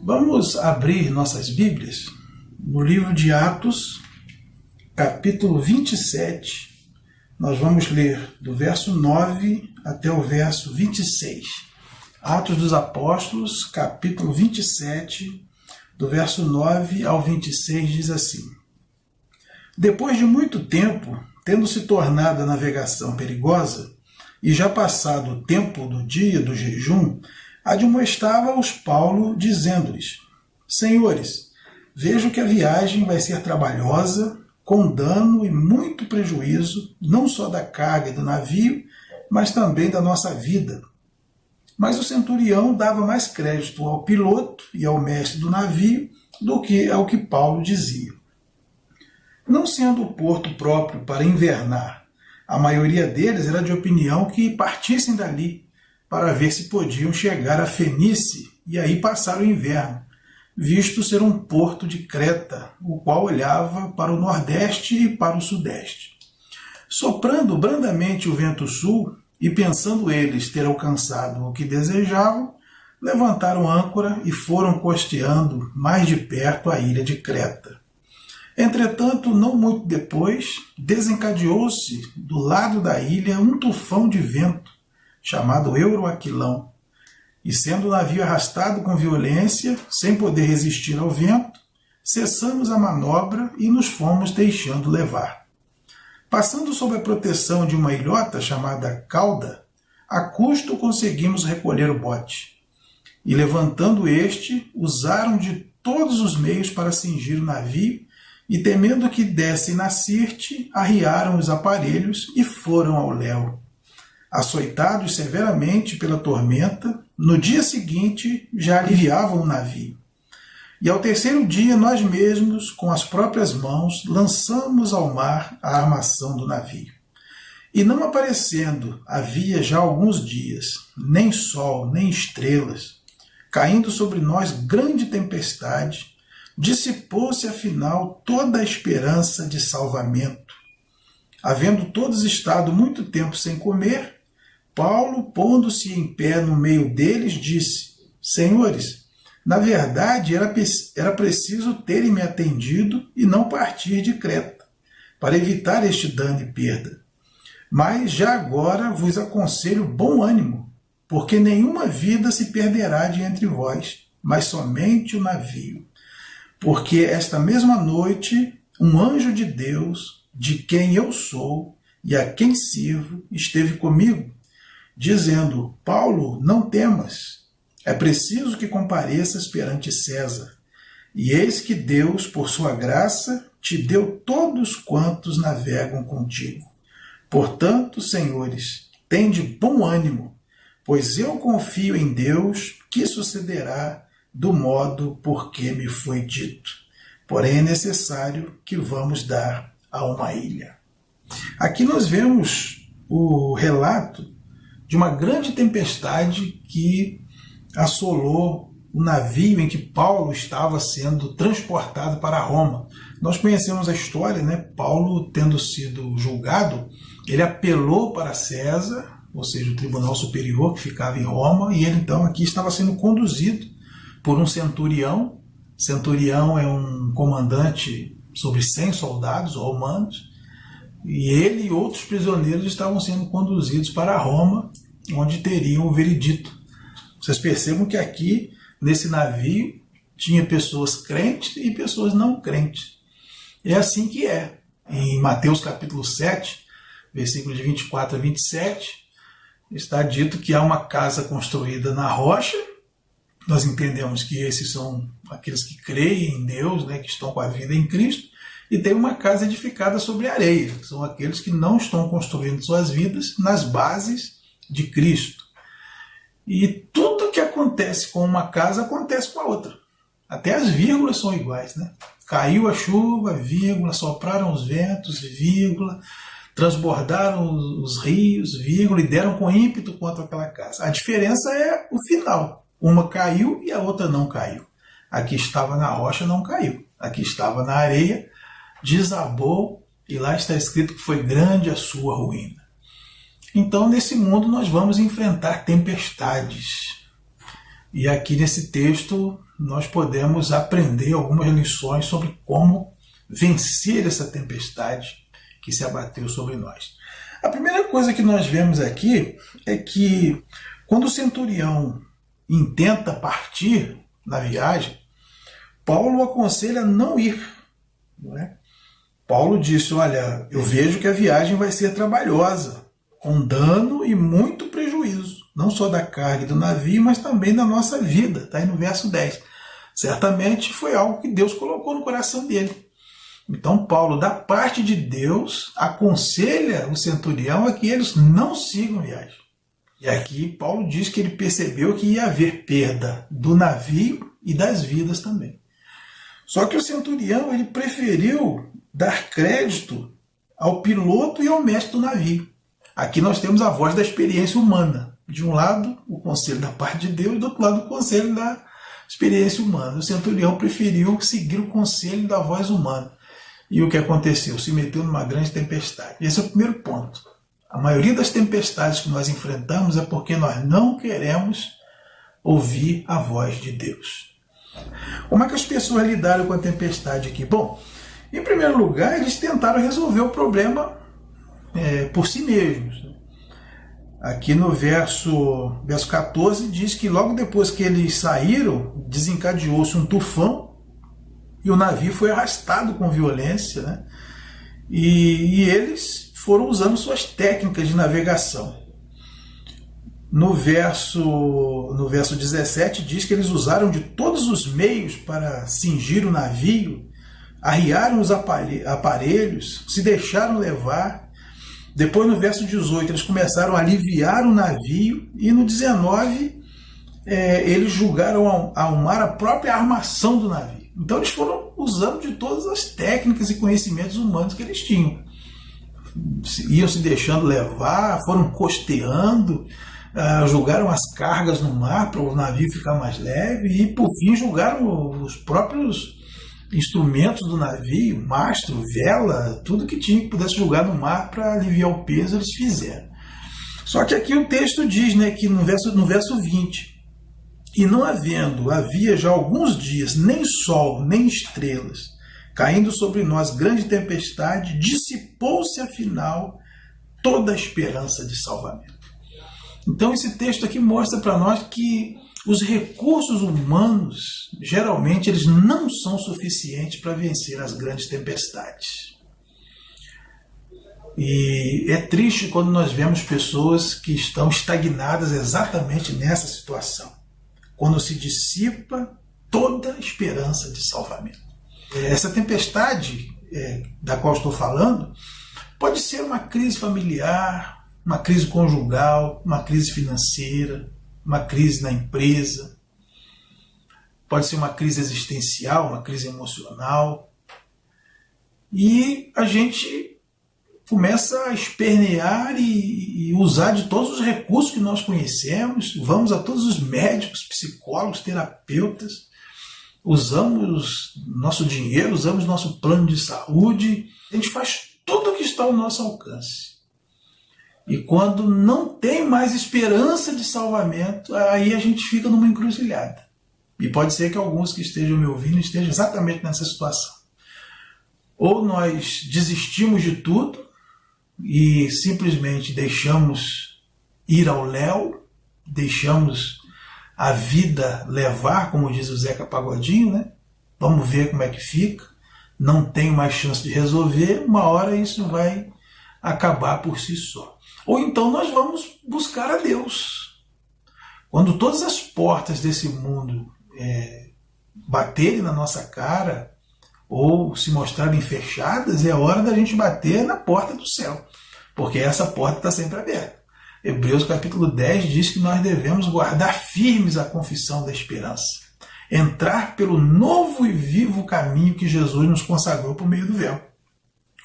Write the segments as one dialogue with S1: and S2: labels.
S1: Vamos abrir nossas Bíblias no livro de Atos, capítulo 27. Nós vamos ler do verso 9 até o verso 26. Atos dos Apóstolos, capítulo 27, do verso 9 ao 26, diz assim: Depois de muito tempo, tendo se tornado a navegação perigosa, e já passado o tempo do dia do jejum, admoestava-os Paulo, dizendo-lhes: Senhores, vejo que a viagem vai ser trabalhosa, com dano e muito prejuízo, não só da carga e do navio, mas também da nossa vida. Mas o centurião dava mais crédito ao piloto e ao mestre do navio do que ao que Paulo dizia. Não sendo o porto próprio para invernar, a maioria deles era de opinião que partissem dali, para ver se podiam chegar a Fenícia e aí passar o inverno, visto ser um porto de Creta, o qual olhava para o nordeste e para o sudeste. Soprando brandamente o vento sul, e pensando eles ter alcançado o que desejavam, levantaram âncora e foram costeando mais de perto a ilha de Creta. Entretanto, não muito depois, desencadeou-se do lado da ilha um tufão de vento, chamado Euroaquilão, e sendo o navio arrastado com violência, sem poder resistir ao vento, cessamos a manobra e nos fomos deixando levar. Passando sob a proteção de uma ilhota chamada Cauda, a custo conseguimos recolher o bote, e levantando este, usaram de todos os meios para cingir o navio, e temendo que dessem na Sirte, arriaram os aparelhos e foram ao léu. Açoitados severamente pela tormenta, no dia seguinte já aliviavam o navio. E ao terceiro dia nós mesmos, com as próprias mãos, lançamos ao mar a armação do navio. E não aparecendo havia já alguns dias, nem sol, nem estrelas, caindo sobre nós grande tempestade, dissipou-se afinal toda a esperança de salvamento. Havendo todos estado muito tempo sem comer, Paulo, pondo-se em pé no meio deles, disse: Senhores, na verdade era preciso terem-me atendido e não partir de Creta, para evitar este dano e perda. Mas já agora vos aconselho bom ânimo, porque nenhuma vida se perderá de entre vós, mas somente o navio. Porque esta mesma noite um anjo de Deus, de quem eu sou e a quem sirvo, esteve comigo, dizendo: Paulo, não temas, é preciso que compareças perante César. E eis que Deus, por sua graça, te deu todos quantos navegam contigo. Portanto, senhores, tende bom ânimo, pois eu confio em Deus que sucederá do modo por que me foi dito. Porém, é necessário que vamos dar a uma ilha. Aqui nós vemos o relato de uma grande tempestade que assolou o navio em que Paulo estava sendo transportado para Roma. Nós conhecemos a história, né? Paulo, tendo sido julgado, ele apelou para César, ou seja, o tribunal superior que ficava em Roma, e ele então aqui estava sendo conduzido por um centurião. Centurião é um comandante sobre 100 soldados romanos, e ele e outros prisioneiros estavam sendo conduzidos para Roma, onde teriam o veredito. Vocês percebam que aqui, nesse navio, tinha pessoas crentes e pessoas não crentes. É assim que é. Em Mateus capítulo 7, versículos de 24 a 27, está dito que há uma casa construída na rocha. Nós entendemos que esses são aqueles que creem em Deus, né, que estão com a vida em Cristo. E tem uma casa edificada sobre areia, que são aqueles que não estão construindo suas vidas nas bases de Cristo. E tudo que acontece com uma casa acontece com a outra. Até as vírgulas são iguais, né? Caiu a chuva, vírgula, sopraram os ventos, vírgula, transbordaram os rios, vírgula, e deram com ímpeto contra aquela casa. A diferença é o final. Uma caiu e a outra não caiu. A que estava na rocha não caiu. A que estava na areia desabou, e lá está escrito que foi grande a sua ruína. Então, nesse mundo, nós vamos enfrentar tempestades. E aqui nesse texto, nós podemos aprender algumas lições sobre como vencer essa tempestade que se abateu sobre nós. A primeira coisa que nós vemos aqui é que quando o centurião intenta partir na viagem, Paulo o aconselha a não ir. Não é? Paulo disse, olha, eu vejo que a viagem vai ser trabalhosa, com dano e muito prejuízo, não só da carga e do navio, mas também da nossa vida. Está aí no verso 10. Certamente foi algo que Deus colocou no coração dele. Então Paulo, da parte de Deus, aconselha o centurião a que eles não sigam viagem. E aqui Paulo diz que ele percebeu que ia haver perda do navio e das vidas também. Só que o centurião ele preferiu dar crédito ao piloto e ao mestre do navio. Aqui nós temos a voz da experiência humana. De um lado, o conselho da parte de Deus, e do outro lado, o conselho da experiência humana. O centurião preferiu seguir o conselho da voz humana. E o que aconteceu? Se meteu numa grande tempestade. Esse é o primeiro ponto. A maioria das tempestades que nós enfrentamos é porque nós não queremos ouvir a voz de Deus. Como é que as pessoas lidaram com a tempestade aqui? Bom, em primeiro lugar, eles tentaram resolver o problema por si mesmos. Aqui no verso 14 diz que logo depois que eles saíram, desencadeou-se um tufão e o navio foi arrastado com violência, né? E eles foram usando suas técnicas de navegação. No verso 17 diz que eles usaram de todos os meios para cingir o navio, arriaram os aparelhos, se deixaram levar. Depois, no verso 18, eles começaram a aliviar o navio, e no 19, eles julgaram ao mar a própria armação do navio. Então, eles foram usando de todas as técnicas e conhecimentos humanos que eles tinham. Iam se deixando levar, foram costeando, jogaram as cargas no mar para o navio ficar mais leve, e, por fim, jogaram os próprios instrumentos do navio, mastro, vela, tudo que tinha que pudesse jogar no mar para aliviar o peso, eles fizeram. Só que aqui o texto diz, né, que no verso 20, e não havia já alguns dias nem sol, nem estrelas, caindo sobre nós grande tempestade, dissipou-se afinal toda a esperança de salvamento. Então esse texto aqui mostra para nós que os recursos humanos, geralmente, eles não são suficientes para vencer as grandes tempestades. E é triste quando nós vemos pessoas que estão estagnadas exatamente nessa situação, quando se dissipa toda a esperança de salvamento. Essa tempestade da qual estou falando pode ser uma crise familiar, uma crise conjugal, uma crise financeira, uma crise na empresa, pode ser uma crise existencial, uma crise emocional, e a gente começa a espernear e usar de todos os recursos que nós conhecemos, vamos a todos os médicos, psicólogos, terapeutas, usamos nosso dinheiro, usamos nosso plano de saúde, a gente faz tudo o que está ao nosso alcance. E quando não tem mais esperança de salvamento, aí a gente fica numa encruzilhada. E pode ser que alguns que estejam me ouvindo estejam exatamente nessa situação. Ou nós desistimos de tudo e simplesmente deixamos ir ao léu, deixamos a vida levar, como diz o Zeca Pagodinho, né? Vamos ver como é que fica, não tenho mais chance de resolver, uma hora isso vai acabar por si só. Ou então nós vamos buscar a Deus. Quando todas as portas desse mundo baterem na nossa cara ou se mostrarem fechadas, é hora da gente bater na porta do céu, porque essa porta está sempre aberta. Hebreus capítulo 10 diz que nós devemos guardar firmes a confissão da esperança, entrar pelo novo e vivo caminho que Jesus nos consagrou por meio do véu.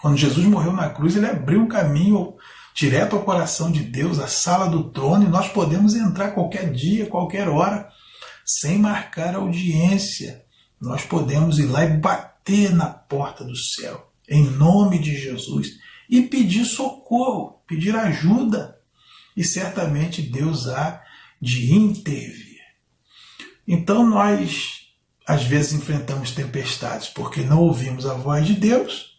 S1: Quando Jesus morreu na cruz, ele abriu um caminho direto ao coração de Deus, a sala do trono, e nós podemos entrar qualquer dia, qualquer hora, sem marcar audiência. Nós podemos ir lá e bater na porta do céu, em nome de Jesus, e pedir socorro, pedir ajuda. e certamente Deus há de intervir. Então nós, às vezes, enfrentamos tempestades porque não ouvimos a voz de Deus,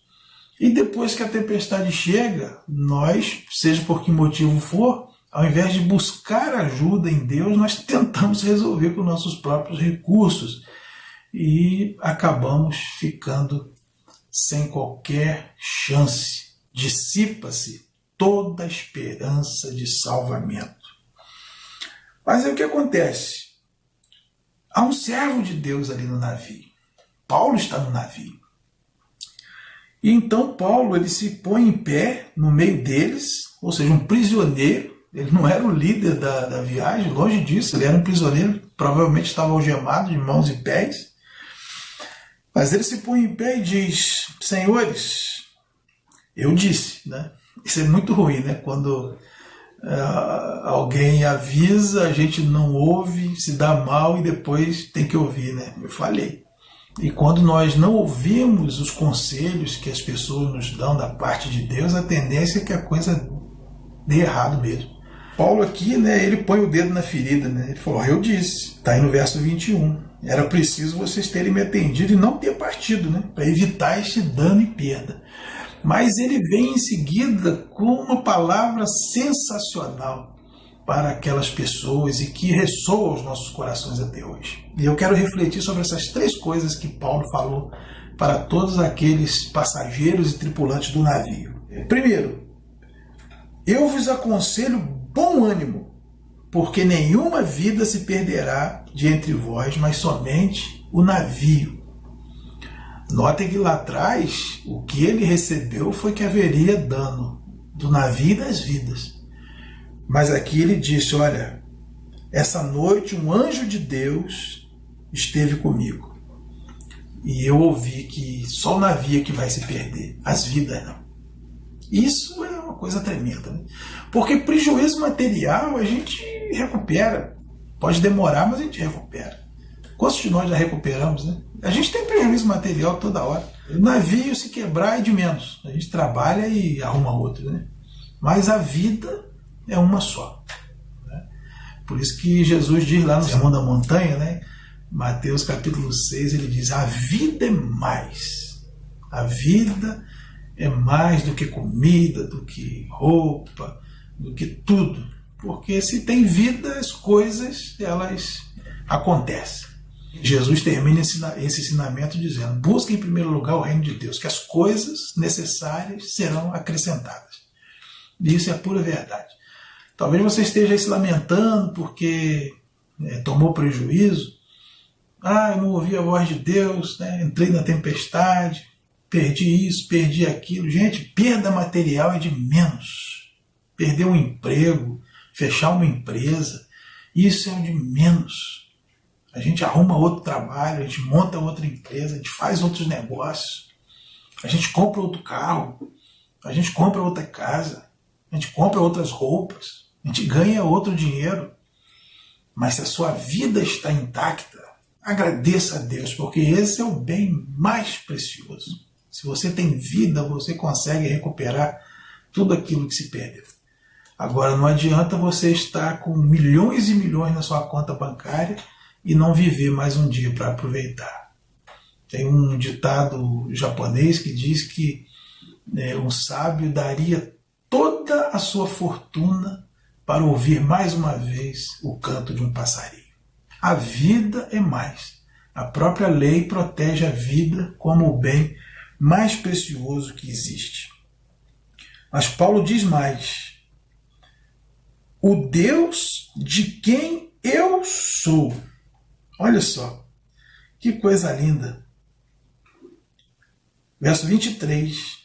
S1: e depois que a tempestade chega, nós, seja por que motivo for, ao invés de buscar ajuda em Deus, nós tentamos resolver com nossos próprios recursos e acabamos ficando sem qualquer chance. Dissipa-se toda a esperança de salvamento. Mas aí o que acontece? Há um servo de Deus ali no navio. Paulo está no navio. E então Paulo ele se põe em pé no meio deles, ou seja, um prisioneiro. Ele não era o líder da viagem, longe disso, ele era um prisioneiro, provavelmente estava algemado de mãos e pés. Mas ele se põe em pé e diz: senhores, eu disse, né? Isso é muito ruim, né? Quando alguém avisa, a gente não ouve, se dá mal e depois tem que ouvir, né? Eu falei. E quando nós não ouvimos os conselhos que as pessoas nos dão da parte de Deus, a tendência é que a coisa dê errado mesmo. Paulo aqui, né, ele põe o dedo na ferida, né? Ele falou: eu disse, está aí no verso 21. Era preciso vocês terem me atendido e não ter partido, né, para evitar este dano e perda. Mas ele vem em seguida com uma palavra sensacional para aquelas pessoas e que ressoa aos nossos corações até hoje. E eu quero refletir sobre essas três coisas que Paulo falou para todos aqueles passageiros e tripulantes do navio. Primeiro, eu vos aconselho bom ânimo, porque nenhuma vida se perderá de entre vós, mas somente o navio. Notem que lá atrás, o que ele recebeu foi que haveria dano do navio e das vidas. Mas aqui ele disse: olha, essa noite um anjo de Deus esteve comigo. E eu ouvi que só o navio que vai se perder, as vidas não. Isso é uma coisa tremenda, né? Porque prejuízo material a gente recupera. Pode demorar, mas a gente recupera. Quantos de nós já recuperamos, né? A gente tem prejuízo material toda hora. O navio se quebrar é de menos. A gente trabalha e arruma outro, né? Mas a vida é uma só, né? Por isso que Jesus diz lá no Sermão da Montanha, né? Mateus capítulo 6, ele diz: a vida é mais. A vida é mais do que comida, do que roupa, do que tudo. Porque se tem vida, as coisas, elas acontecem. Jesus termina esse ensinamento dizendo: busca em primeiro lugar o reino de Deus, que as coisas necessárias serão acrescentadas. E isso é a pura verdade. Talvez você esteja aí se lamentando porque tomou prejuízo. Eu não ouvi a voz de Deus, né? Entrei na tempestade, perdi isso, perdi aquilo. Gente, perda material é de menos. Perder um emprego, fechar uma empresa, isso é o de menos. A gente arruma outro trabalho, a gente monta outra empresa, a gente faz outros negócios, a gente compra outro carro, a gente compra outra casa, a gente compra outras roupas, a gente ganha outro dinheiro. Mas se a sua vida está intacta, agradeça a Deus, porque esse é o bem mais precioso. Se você tem vida, você consegue recuperar tudo aquilo que se perdeu. Agora, não adianta você estar com milhões e milhões na sua conta bancária e não viver mais um dia para aproveitar. Tem um ditado japonês que diz que um sábio daria toda a sua fortuna para ouvir mais uma vez o canto de um passarinho. A vida é mais. A própria lei protege a vida como o bem mais precioso que existe. Mas Paulo diz mais: o Deus de quem eu sou. Olha só, que coisa linda. Verso 23.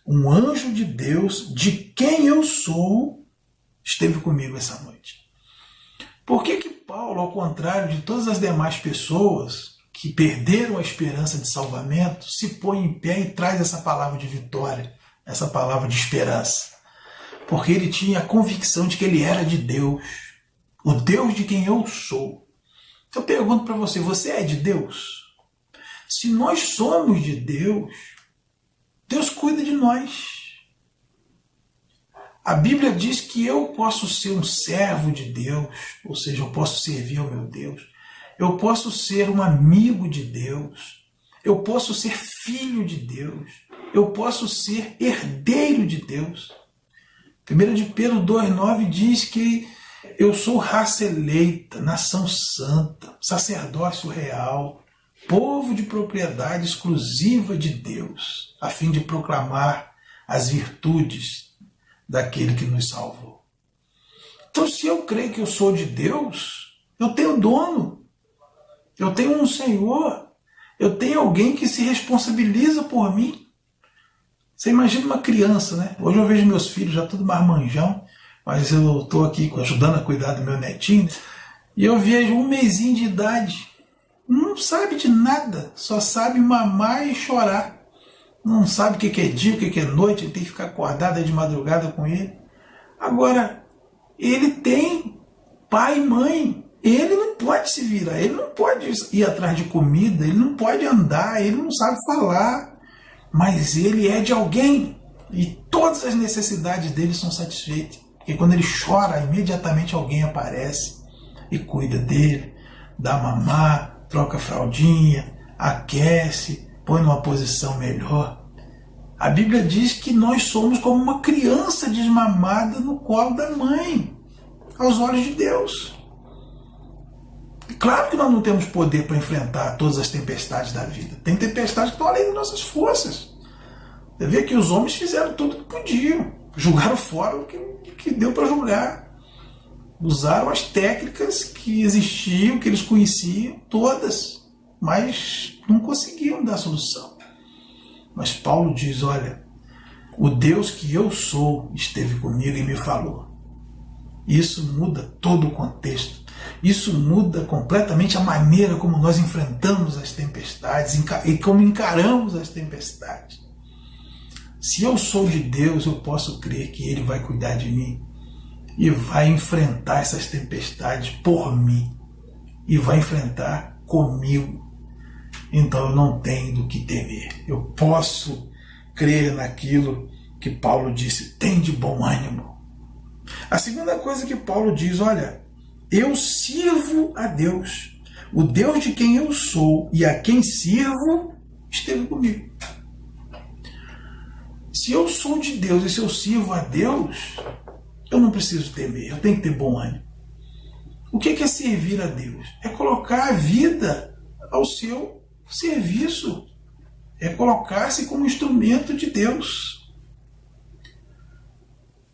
S1: Um anjo de Deus, de quem eu sou, esteve comigo essa noite. Por que Paulo, ao contrário de todas as demais pessoas que perderam a esperança de salvamento, se põe em pé e traz essa palavra de vitória, essa palavra de esperança? Porque ele tinha a convicção de que ele era de Deus, o Deus de quem eu sou. Então eu pergunto para você: você é de Deus? Se nós somos de Deus, Deus cuida de nós. A Bíblia diz que eu posso ser um servo de Deus, ou seja, eu posso servir ao meu Deus. Eu posso ser um amigo de Deus. Eu posso ser filho de Deus. Eu posso ser herdeiro de Deus. 1 de Pedro 2,9 diz que eu sou raça eleita, nação santa, sacerdócio real, povo de propriedade exclusiva de Deus, a fim de proclamar as virtudes daquele que nos salvou. Então, se eu creio que eu sou de Deus, eu tenho dono, eu tenho um Senhor, eu tenho alguém que se responsabiliza por mim. Você imagina uma criança, né? Hoje eu vejo meus filhos já tudo marmanjão, mas eu estou aqui ajudando a cuidar do meu netinho, e eu vejo um mesinho de idade, não sabe de nada, só sabe mamar e chorar. Não sabe o que é dia, o que é noite, ele tem que ficar acordado de madrugada com ele. Agora, ele tem pai e mãe, ele não pode se virar, ele não pode ir atrás de comida, ele não pode andar, ele não sabe falar, mas ele é de alguém e todas as necessidades dele são satisfeitas. Porque quando ele chora, imediatamente alguém aparece e cuida dele, dá mamar, troca a fraldinha, aquece, põe numa posição melhor. A Bíblia diz que nós somos como uma criança desmamada no colo da mãe, aos olhos de Deus. E claro que nós não temos poder para enfrentar todas as tempestades da vida. Tem tempestades que estão além das nossas forças. Você vê que os homens fizeram tudo o que podiam, julgaram fora o que deu para julgar. Usaram as técnicas que existiam, que eles conheciam, todas, mas não conseguiam dar solução. Mas Paulo diz, olha, o Deus que eu sou esteve comigo e me falou. Isso muda todo o contexto. Isso muda completamente a maneira como nós enfrentamos as tempestades e como encaramos as tempestades. Se eu sou de Deus, eu posso crer que Ele vai cuidar de mim e vai enfrentar essas tempestades por mim e vai enfrentar comigo. Então eu não tenho do que temer. Eu posso crer naquilo que Paulo disse, tem de bom ânimo. A segunda coisa que Paulo diz, olha, eu sirvo a Deus. O Deus de quem eu sou e a quem sirvo esteve comigo. Se eu sou de Deus e se eu sirvo a Deus, eu não preciso temer, eu tenho que ter bom ânimo. O que é servir a Deus? É colocar a vida ao seu serviço. É colocar-se como instrumento de Deus.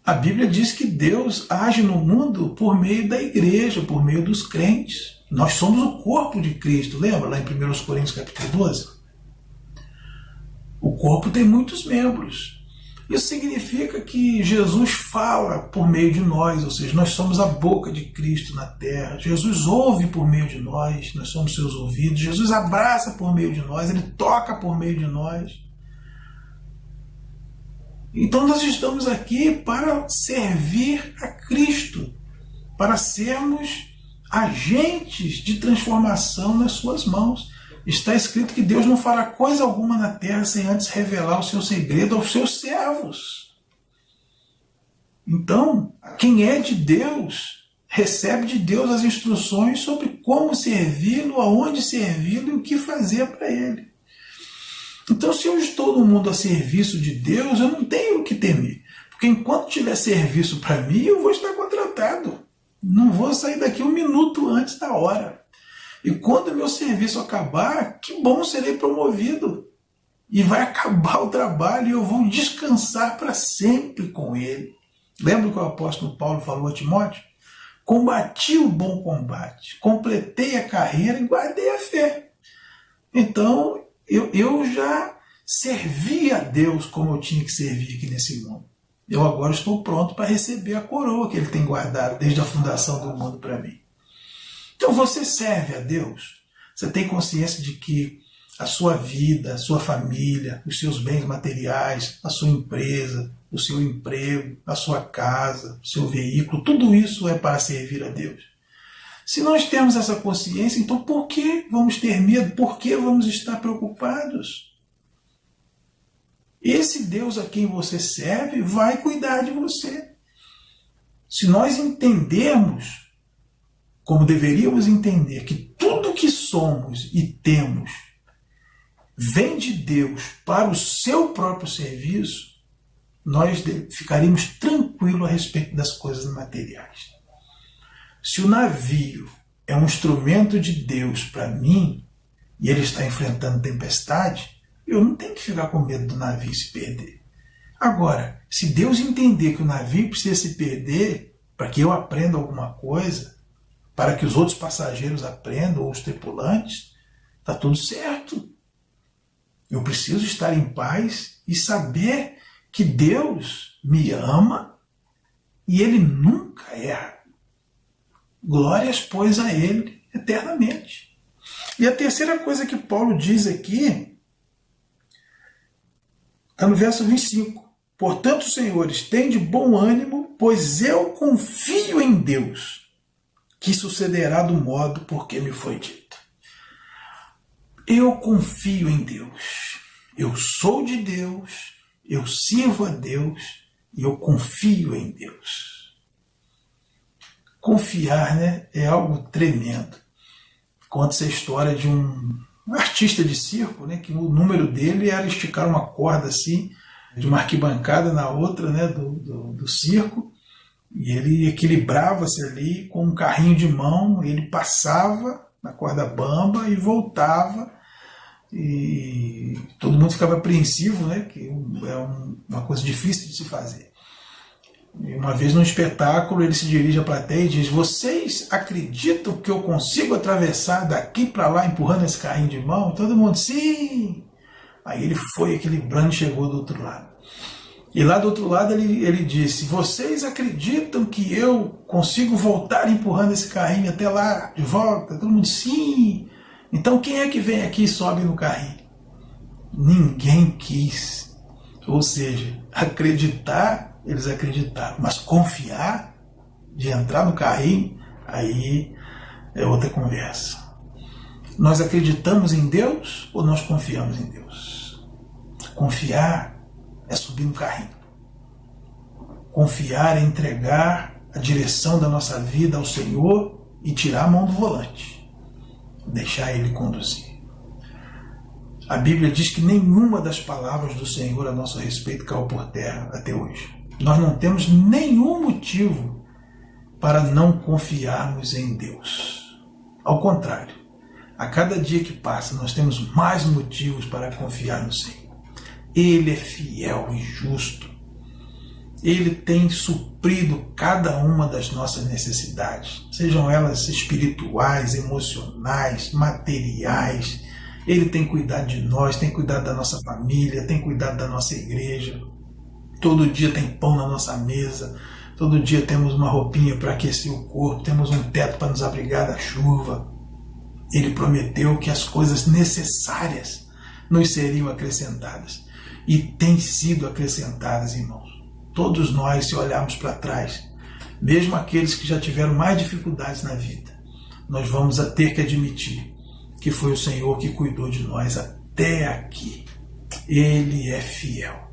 S1: A Bíblia diz que Deus age no mundo por meio da igreja, por meio dos crentes. Nós somos o corpo de Cristo, lembra lá em 1 Coríntios capítulo 12? O corpo tem muitos membros. Isso significa que Jesus fala por meio de nós, ou seja, nós somos a boca de Cristo na terra. Jesus ouve por meio de nós, nós somos seus ouvidos. Jesus abraça por meio de nós, Ele toca por meio de nós. Então nós estamos aqui para servir a Cristo, para sermos agentes de transformação nas suas mãos. Está escrito que Deus não fará coisa alguma na terra sem antes revelar o seu segredo aos seus servos. Então, quem é de Deus, recebe de Deus as instruções sobre como servi-lo, aonde servi-lo e o que fazer para ele. Então, se eu estou no mundo a serviço de Deus, eu não tenho o que temer. Porque enquanto tiver serviço para mim, eu vou estar contratado. Não vou sair daqui um minuto antes da hora. E quando o meu serviço acabar, que bom, serei promovido. E vai acabar o trabalho e eu vou descansar para sempre com ele. Lembra o que o apóstolo Paulo falou a Timóteo? Combati o bom combate, completei a carreira e guardei a fé. Então, eu já servi a Deus como eu tinha que servir aqui nesse mundo. Eu agora estou pronto para receber a coroa que Ele tem guardado desde a fundação do mundo para mim. Então você serve a Deus, você tem consciência de que a sua vida, a sua família, os seus bens materiais, a sua empresa, o seu emprego, a sua casa, o seu veículo, tudo isso é para servir a Deus. Se nós temos essa consciência, então por que vamos ter medo? Por que vamos estar preocupados? Esse Deus a quem você serve vai cuidar de você. Se nós entendermos, como deveríamos entender, que tudo que somos e temos vem de Deus para o seu próprio serviço, nós ficaríamos tranquilos a respeito das coisas materiais. Se o navio é um instrumento de Deus para mim, e ele está enfrentando tempestade, eu não tenho que ficar com medo do navio se perder. Agora, se Deus entender que o navio precisa se perder para que eu aprenda alguma coisa, para que os outros passageiros aprendam, ou os tripulantes, está tudo certo. Eu preciso estar em paz e saber que Deus me ama e Ele nunca erra. Glórias, pois, a Ele eternamente. E a terceira coisa que Paulo diz aqui está no verso 25. Portanto, senhores, tende bom ânimo, pois eu confio em Deus, que sucederá do modo porque me foi dito. Eu confio em Deus. Eu sou de Deus, eu sirvo a Deus e eu confio em Deus. Confiar, né, é algo tremendo. Conta-se a história de um artista de circo, né, que o número dele era esticar uma corda assim, de uma arquibancada na outra, né, do circo, e ele equilibrava-se ali com um carrinho de mão, ele passava na corda bamba e voltava, e todo mundo ficava apreensivo, né, que é uma coisa difícil de se fazer. E uma vez num espetáculo ele se dirige à plateia e diz: vocês acreditam que eu consigo atravessar daqui para lá empurrando esse carrinho de mão? Todo mundo, sim! Aí ele foi equilibrando e chegou do outro lado. E lá do outro lado ele disse: vocês acreditam que eu consigo voltar empurrando esse carrinho até lá, de volta? Todo mundo, sim! Então quem é que vem aqui e sobe no carrinho? Ninguém quis. Ou seja, acreditar, eles acreditaram, mas confiar, de entrar no carrinho, aí é outra conversa. Nós acreditamos em Deus ou nós confiamos em Deus? Confiar é subir no carrinho. Confiar é entregar a direção da nossa vida ao Senhor e tirar a mão do volante. Deixar Ele conduzir. A Bíblia diz que nenhuma das palavras do Senhor a nosso respeito caiu por terra até hoje. Nós não temos nenhum motivo para não confiarmos em Deus. Ao contrário, a cada dia que passa nós temos mais motivos para confiar no Senhor. Ele é fiel e justo. Ele tem suprido cada uma das nossas necessidades, sejam elas espirituais, emocionais, materiais. Ele tem cuidado de nós, tem cuidado da nossa família, tem cuidado da nossa igreja. Todo dia tem pão na nossa mesa, todo dia temos uma roupinha para aquecer o corpo, temos um teto para nos abrigar da chuva. Ele prometeu que as coisas necessárias nos seriam acrescentadas. E têm sido acrescentadas, irmãos. Todos nós, se olharmos para trás, mesmo aqueles que já tiveram mais dificuldades na vida, nós vamos ter que admitir que foi o Senhor que cuidou de nós até aqui. Ele é fiel.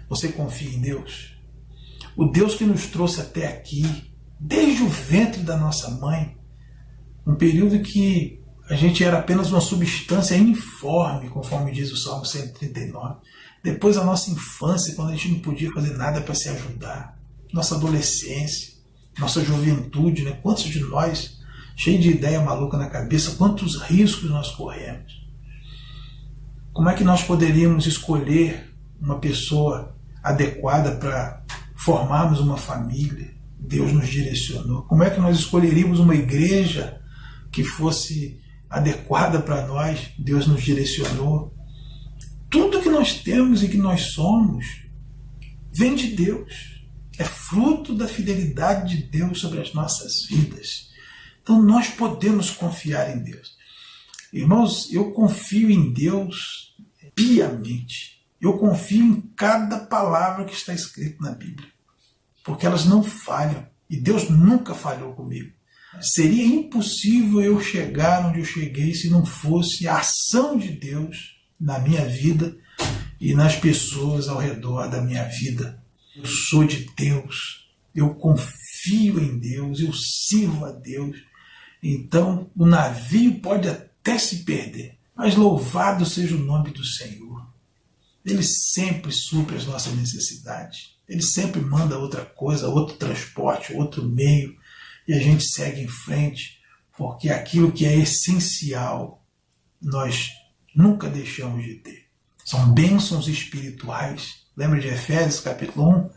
S1: Você confia em Deus? O Deus que nos trouxe até aqui, desde o ventre da nossa mãe, um período que a gente era apenas uma substância informe, conforme diz o Salmo 139. Depois a nossa infância, quando a gente não podia fazer nada para se ajudar. Nossa adolescência, nossa juventude, né? Quantos de nós, cheios de ideia maluca na cabeça, quantos riscos nós corremos. Como é que nós poderíamos escolher uma pessoa adequada para formarmos uma família? Deus nos direcionou. Como é que nós escolheríamos uma igreja que fosse adequada para nós? Deus nos direcionou. Tudo que nós temos e que nós somos vem de Deus. É fruto da fidelidade de Deus sobre as nossas vidas. Então nós podemos confiar em Deus. Irmãos, eu confio em Deus piamente. Eu confio em cada palavra que está escrita na Bíblia. Porque elas não falham. E Deus nunca falhou comigo. Seria impossível eu chegar onde eu cheguei se não fosse a ação de Deus na minha vida e nas pessoas ao redor da minha vida. Eu sou de Deus. Eu confio confio em Deus, eu sirvo a Deus. Então o navio pode até se perder, mas louvado seja o nome do Senhor. Ele sempre supre as nossas necessidades. Ele sempre manda outra coisa, outro transporte, outro meio, e a gente segue em frente, porque aquilo que é essencial nós nunca deixamos de ter. São bênçãos espirituais. Lembra de Efésios capítulo 1?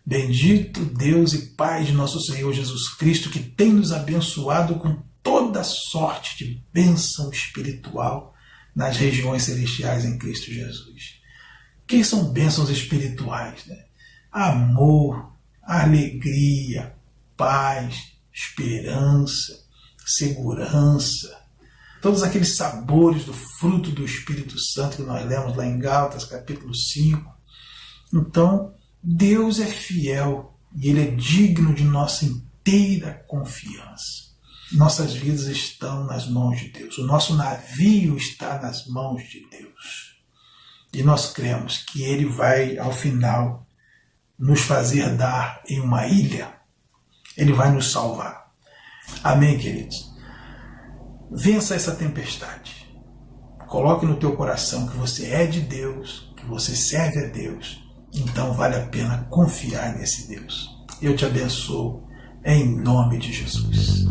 S1: Bendito Deus e Pai de nosso Senhor Jesus Cristo, que tem nos abençoado com toda sorte de bênção espiritual nas regiões celestiais em Cristo Jesus. Que são bênçãos espirituais? Né? Amor, alegria, paz, esperança, segurança, todos aqueles sabores do fruto do Espírito Santo que nós lemos lá em Gálatas capítulo 5. Então, Deus é fiel e Ele é digno de nossa inteira confiança. Nossas vidas estão nas mãos de Deus. O nosso navio está nas mãos de Deus. E nós cremos que Ele vai, ao final, nos fazer dar em uma ilha. Ele vai nos salvar. Amém, queridos? Vença essa tempestade. Coloque no teu coração que você é de Deus, que você serve a Deus. Então vale a pena confiar nesse Deus. Eu te abençoo em nome de Jesus.